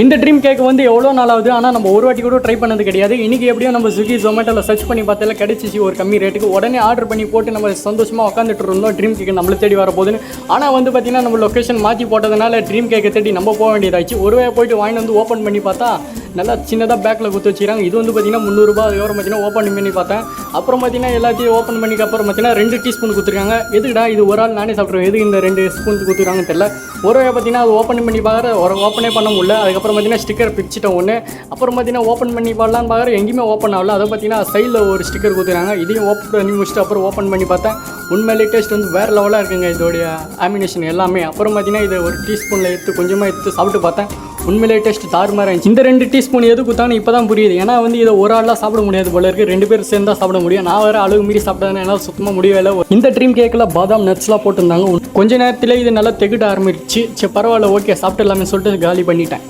இந்த dream cake வந்து எவ்வளோ நாளாவது, ஆனால் நம்ம ஒரு வாட்டி கூட ட்ரை பண்ணது கிடையாது. இன்றைக்கி எப்படியும் நம்ம ஸ்விக்கி ஜொமேட்டோவில் சர்ச் பண்ணி பார்த்தால கிடச்சிச்சு ஒரு கம்மி ரேட்டுக்கு. உடனே ஆர்டர் பண்ணி போட்டு நம்ம சந்தோஷமாக உட்காந்துட்டு இருந்தோம் ட்ரீம் கேக் நம்மளை தேடி வர போகுதுன்னு. ஆனால் வந்து பார்த்திங்கன்னா நம்ம லொக்கேஷன் மாற்றி போட்டதுனால ட்ரீம் கேக்கை தேடி நம்ம போக வேண்டியதாச்சு. ஒரு வேளை போய்ட்டு வாங்கிட்டு வந்து ஓப்பன் பண்ணி பார்த்தா நல்லா சின்னதாக பேக்கில் குத்து வச்சுக்கிறாங்க. இது வந்து பார்த்திங்கன்னா 300 ரூபா. அதுக்கப்புறம் பார்த்திங்கன்னா ஓப்பன் பண்ணி பார்த்தேன். அப்புறம் பார்த்திங்கன்னா எல்லாத்தையும் ஓப்பன் பண்ணிக்கு அப்புறம் பார்த்திங்கன்னா 2 டீஸ்பூன் கொடுத்துருக்காங்க. எதுக்குடா இது ஒரு ஆள் நானே சாப்பிட்ருவேன், எதுக்கு இந்த 2 ஸ்பூன் கொடுத்துருக்காங்கன்னு தெரியல. ஒரு வேளை பார்த்திங்கன்னா அது ஓப்பன் பண்ணி பார்க்குற ஒரு ஓப்பனே பண்ண முடியல. அதுக்கப்புறம் பார்த்திங்கன்னா ஸ்டிக்கர் பிரிச்சுட்டேன் ஒன்று. அப்புறம் பார்த்திங்கன்னா ஓப்பன் பண்ணி பார்க்கலான்னு பார்க்குற எங்கேயுமே ஓப்பன் ஆகல. அதை பார்த்திங்கன்னா சைடில் ஒரு ஸ்டிக்கர் கொடுத்துருக்காங்க. இதையும் ஓப்பன் பண்ணி முடிச்சுட்டு அப்புறம் ஓப்பன் பண்ணி பார்த்தேன். உண்மையிலே டேஸ்ட் வந்து வேறு லெவலாக இருக்குங்க இதோடைய ஆமினேஷன் எல்லாமே. அப்புறம் பார்த்திங்கன்னா இதை ஒரு டீஸ்பூனில் எடுத்து கொஞ்சமாக எடுத்து சாப்பிட்டு பார்த்தேன். உண்மையிலே டேஸ்ட் தாறுமாறாக இருந்துச்சு. இந்த 2 டீஸ்பூன் எது கொடுத்தான்னு இப்போ தான் புரியுது. ஏன்னா வந்து இதை ஒரு ஆளாக சாப்பிட முடியாது போல இருக்குது, 2 பேர் சேர்ந்து தான் சாப்பிட முடியும். நான் வேறு அளவு மீறி சாப்பிட்டதுன்னு என்னால் சுத்தமாக முடியவே இல்லை. இந்த ட்ரீம் கேக்கில் பாதாம் நட்ஸ்லாம் போட்டிருந்தாங்க. கொஞ்ச நேரத்தில் இது நல்லா தெகிட்ட ஆரம்பிச்சு. சரி பரவாயில்ல, ஓகே சாப்பிட்டுலாமே சொல்லிட்டு காலி பண்ணிட்டேன்.